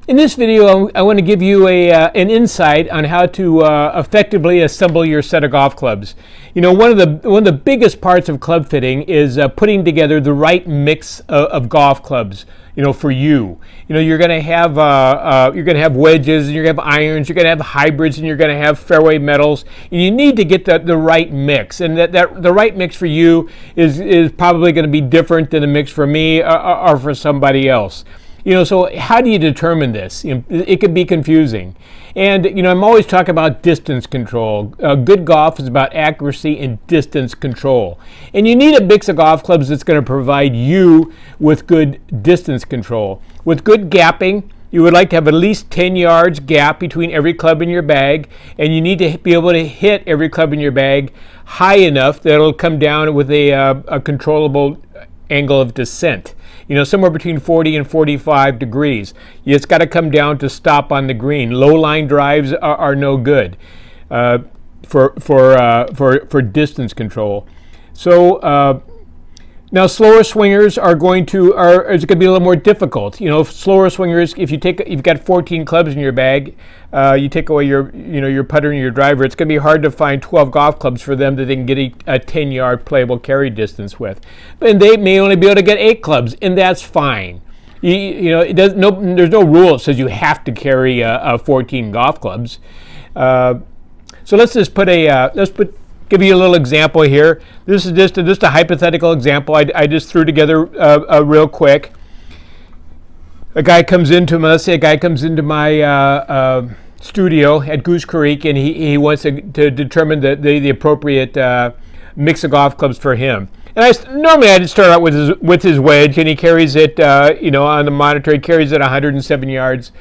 In this video, I want to give you an insight on how to effectively assemble your set of golf clubs. You know, one of the biggest parts of club fitting is putting together the right mix of golf clubs. You know, for you. You know, you're going to have wedges, and you're going to have irons, you're going to have hybrids, and you're going to have fairway metals. And you need to get the right mix, and the right mix for you is probably going to be different than the mix for me or for somebody else. You know, so how do you determine this? You know, it can be confusing. And, you know, I'm always talking about distance control. Good golf is about accuracy and distance control. And you need a mix of golf clubs that's going to provide you with good distance control. With good gapping, you would like to have at least 10 yards gap between every club in your bag, and you need to be able to hit every club in your bag high enough that it'll come down with a controllable angle of descent. You know, somewhere between 40 and 45 degrees. It's got to come down to stop on the green. Low line drives are no good for distance control. So now slower swingers is going to be a little more difficult. You know, slower swingers, if you've got 14 clubs in your bag, you take away your putter and your driver, it's going to be hard to find 12 golf clubs for them that they can get a 10-yard playable carry distance with. And they may only be able to get 8 clubs, and that's fine. You know, there's no rule that says you have to carry 14 golf clubs. So let's just give you a little example here. This is just a hypothetical example I just threw together real quick. Let's say a guy comes into my studio at Goose Creek, and he wants to determine the appropriate mix of golf clubs for him. And normally I just start out with his wedge, and he carries it, on the monitor, he carries it 107 yards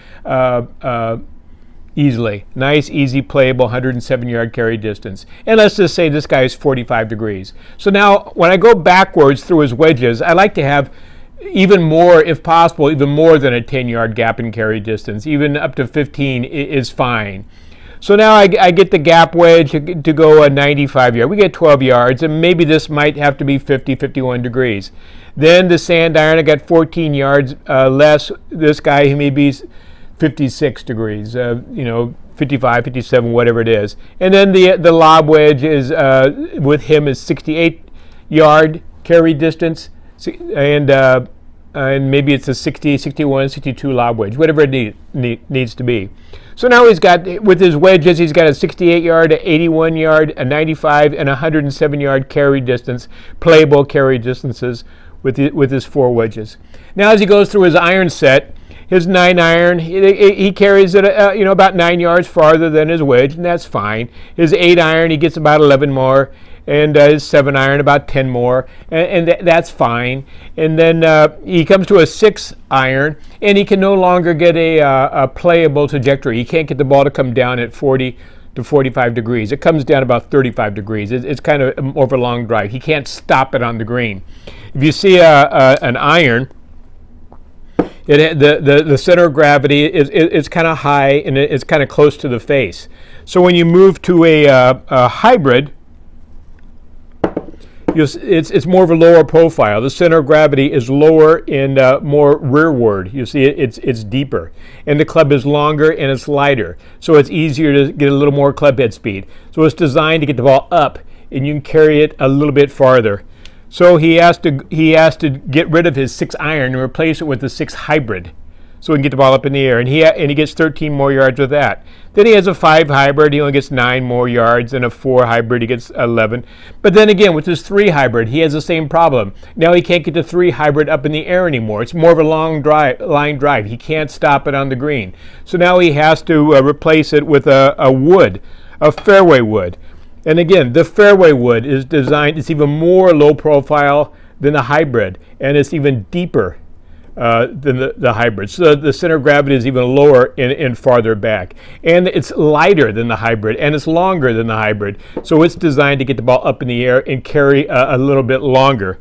easily. Nice, easy, playable 107-yard carry distance. And let's just say this guy is 45 degrees. So now when I go backwards through his wedges, I like to have even more, if possible, even more than a 10-yard gap in carry distance. Even up to 15 is fine. So now I get the gap wedge to go a 95-yard. We get 12 yards, and maybe this might have to be 50, 51 degrees. Then the sand iron, I got 14 yards less. This guy, he may be 56 degrees, 55, 57, whatever it is. And then the lob wedge is, with him, is 68-yard carry distance, and maybe it's a 60, 61, 62 lob wedge, whatever it needs to be. So now with his wedges, he's got a 68-yard, a 81-yard, a 95, and a 107-yard carry distance, playable carry distances with his 4 wedges. Now as he goes through his iron set, his 9-iron, he carries it about 9 yards farther than his wedge, and that's fine. His 8-iron, he gets about 11 more, and his 7-iron about 10 more, and that's fine. And then he comes to a 6-iron, and he can no longer get a playable trajectory. He can't get the ball to come down at 40 to 45 degrees. It comes down about 35 degrees. It's kind of more of a long drive. He can't stop it on the green. If you see an iron, the center of gravity is kind of high, and it's kind of close to the face. So when you move to a hybrid, it's more of a lower profile. The center of gravity is lower and more rearward. You see, it's deeper, and the club is longer and it's lighter, so it's easier to get a little more club head speed. So it's designed to get the ball up, and you can carry it a little bit farther. So he has to get rid of his 6-iron and replace it with the 6 hybrid, so he can get the ball up in the air. And he gets 13 more yards with that. Then he has a 5 hybrid. He only gets 9 more yards, and a 4 hybrid. He gets 11. But then again, with his 3 hybrid, he has the same problem. Now he can't get the 3 hybrid up in the air anymore. It's more of a long line drive. He can't stop it on the green. So now he has to replace it with a wood, a fairway wood. And again, the fairway wood is designed, it's even more low profile than the hybrid, and it's even deeper than the hybrid. So the center of gravity is even lower and farther back. And it's lighter than the hybrid, and it's longer than the hybrid. So it's designed to get the ball up in the air and carry a little bit longer.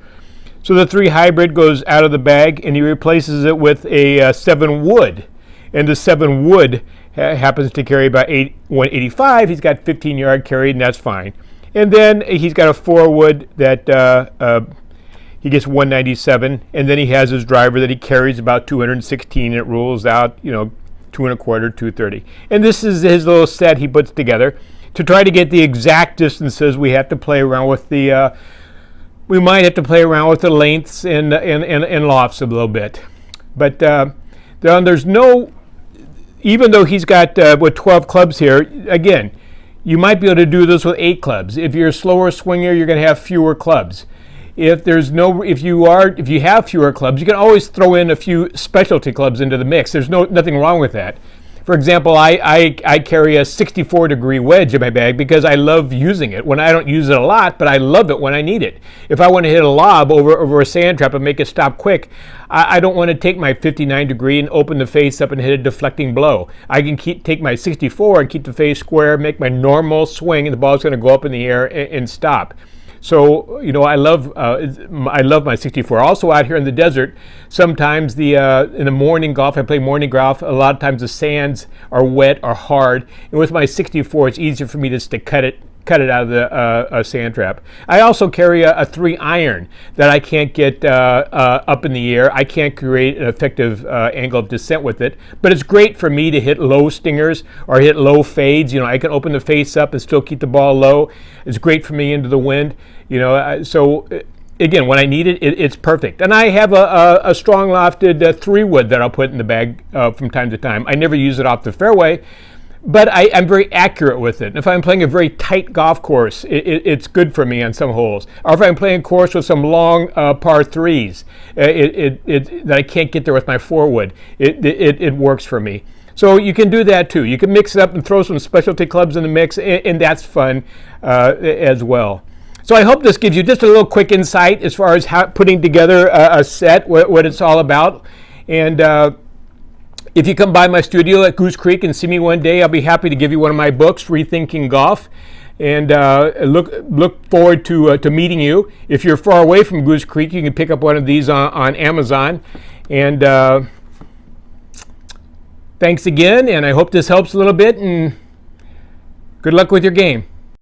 So the 3 hybrid goes out of the bag, and he replaces it with a 7 wood. And the 7 wood happens to carry about 185. He's got 15-yard carry, and that's fine. And then he's got a 4 wood that he gets 197, and then he has his driver that he carries about 216. It rules out, 2 1/4, 230. And this is his little set he puts together to try to get the exact distances. We have to play around with the we might have to play around with the lengths and lofts a little bit. But there's no, even though he's got with 12 clubs here, again, you might be able to do this with 8 clubs. If you're a slower swinger, you're going to have fewer clubs. If you have fewer clubs, you can always throw in a few specialty clubs into the mix. There's nothing wrong with that. For example, I carry a 64-degree wedge in my bag because I love using it. When I don't use it a lot, but I love it when I need it. If I want to hit a lob over a sand trap and make it stop quick, I don't want to take my 59-degree and open the face up and hit a deflecting blow. I can take my 64 and keep the face square, make my normal swing, and the ball's going to go up in the air and stop. So, you know, I love my 64. Also out here in the desert, sometimes in the morning golf, I play morning golf. A lot of times the sands are wet or hard, and with my 64, it's easier for me just to cut it out of the sand trap. I also carry a 3-iron that I can't get up in the air. I can't create an effective angle of descent with it, but it's great for me to hit low stingers or hit low fades. You know, I can open the face up and still keep the ball low. It's great for me into the wind. You know, so again, when I need it, it's perfect. And I have a strong lofted 3-wood that I'll put in the bag from time to time. I never use it off the fairway, but I'm very accurate with it. And if I'm playing a very tight golf course, it's good for me on some holes. Or if I'm playing a course with some long par 3s that I can't get there with my 4-wood, it works for me. So you can do that too. You can mix it up and throw some specialty clubs in the mix, and that's fun as well. So I hope this gives you just a little quick insight as far as how putting together a set, what it's all about. And if you come by my studio at Goose Creek and see me one day, I'll be happy to give you one of my books, Rethinking Golf. And look forward to meeting you. If you're far away from Goose Creek, you can pick up one of these on Amazon. And thanks again, and I hope this helps a little bit, and good luck with your game.